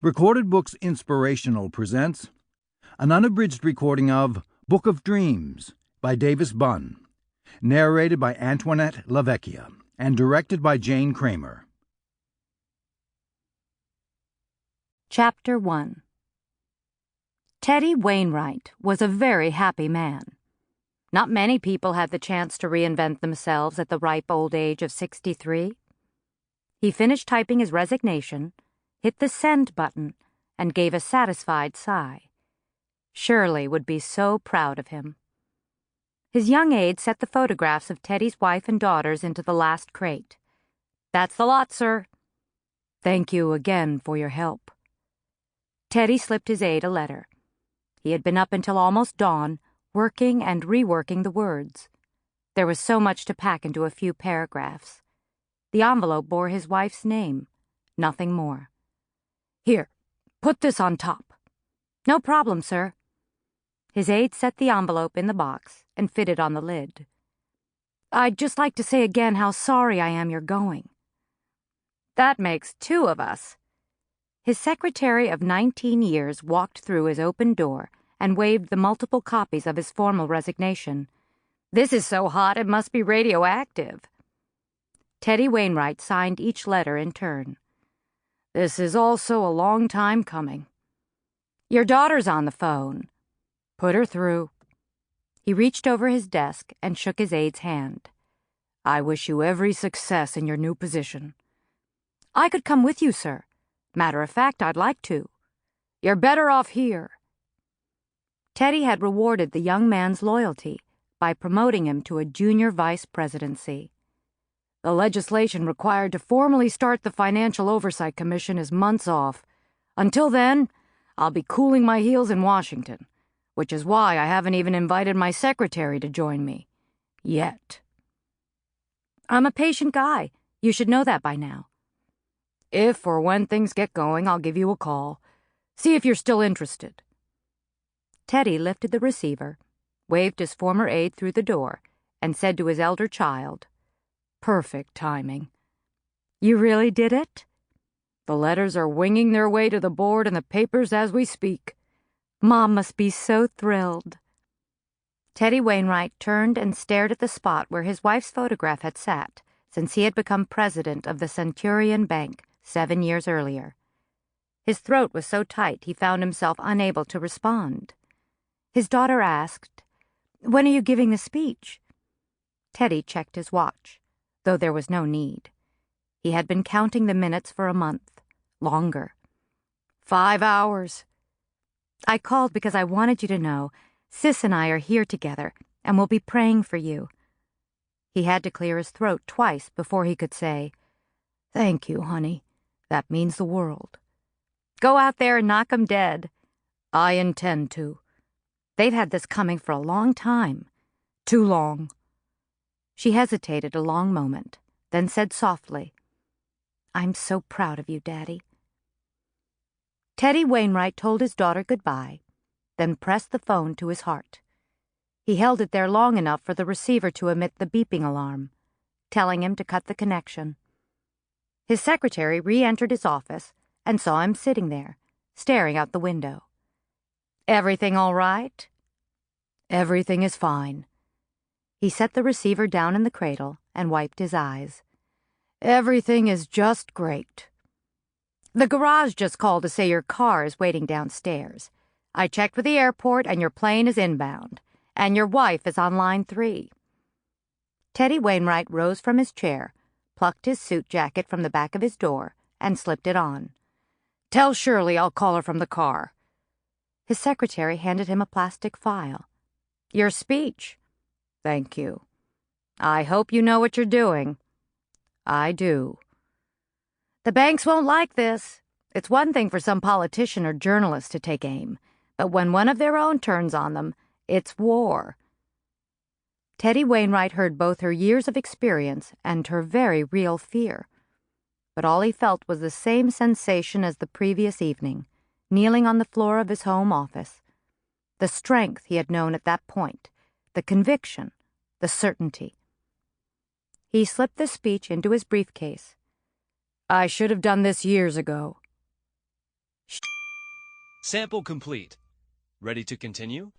Recorded Books Inspirational presents an unabridged recording of Book of Dreams by Davis Bunn, narrated by Antoinette LaVecchia, and directed by Jane Kramer. Chapter 1. Teddy Wainwright was a very happy man. Not many people had the chance to reinvent themselves at the ripe old age of 63. He finished typing his resignation, hit the send button, and gave a satisfied sigh. Shirley would be so proud of him. His young aide set the photographs of Teddy's wife and daughters into the last crate. "That's the lot, sir. Thank you again for your help." Teddy slipped his aide a letter. He had been up until almost dawn, working and reworking the words. There was so much to pack into a few paragraphs. The envelope bore his wife's name, nothing more. "Here, put this on top." "No problem, sir." His aide set the envelope in the box and fitted on the lid. "I'd just like to say again how sorry I am you're going." "That makes two of us." His secretary of 19 years walked through his open door and waved the multiple copies of his formal resignation. "This is so hot it must be radioactive." Teddy Wainwright signed each letter in turn. "This is also a long time coming." "Your daughter's on the phone." "Put her through." He reached over his desk and shook his aide's hand. "I wish you every success in your new position." "I could come with you, sir. Matter of fact, I'd like to." "You're better off here." Teddy had rewarded the young man's loyalty by promoting him to a junior vice presidency. "The legislation required to formally start the Financial Oversight Commission is months off. Until then, I'll be cooling my heels in Washington, which is why I haven't even invited my secretary to join me. Yet." "I'm a patient guy. You should know that by now." "If or when things get going, I'll give you a call. See if you're still interested." Teddy lifted the receiver, waved his former aide through the door, and said to his elder child, "Perfect timing." "You really did it?" "The letters are winging their way to the board and the papers as we speak." "Mom must be so thrilled." Teddy Wainwright turned and stared at the spot where his wife's photograph had sat since he had become president of the Centurion Bank 7 years earlier. His throat was so tight he found himself unable to respond. His daughter asked, "When are you giving the speech?" Teddy checked his watch, though there was no need. He had been counting the minutes for a month, longer. 5 hours. "I called because I wanted you to know Sis and I are here together and will be praying for you." He had to clear his throat twice before he could say, "Thank you, honey. That means the world." "Go out there and knock 'em dead." "I intend to." "They've had this coming for a long time." "Too long." She hesitated a long moment, then said softly, "I'm so proud of you, Daddy." Teddy Wainwright told his daughter goodbye, then pressed the phone to his heart. He held it there long enough for the receiver to emit the beeping alarm, telling him to cut the connection. His secretary re-entered his office and saw him sitting there, staring out the window. "Everything all right?" "Everything is fine." He set the receiver down in the cradle and wiped his eyes. "Everything is just great." "The garage just called to say your car is waiting downstairs. I checked with the airport and your plane is inbound, and your wife is on line 3. Teddy Wainwright rose from his chair, plucked his suit jacket from the back of his door, and slipped it on. "Tell Shirley I'll call her from the car." His secretary handed him a plastic file. "Your speech." "Thank you." "I hope you know what you're doing." "I do." "The banks won't like this. It's one thing for some politician or journalist to take aim, but when one of their own turns on them, it's war." Teddy Wainwright heard both her years of experience and her very real fear. But all he felt was the same sensation as the previous evening, kneeling on the floor of his home office. The strength he had known at that point, the conviction, the certainty. He slipped the speech into his briefcase. "I should have done this years ago." Sample complete. Ready to continue?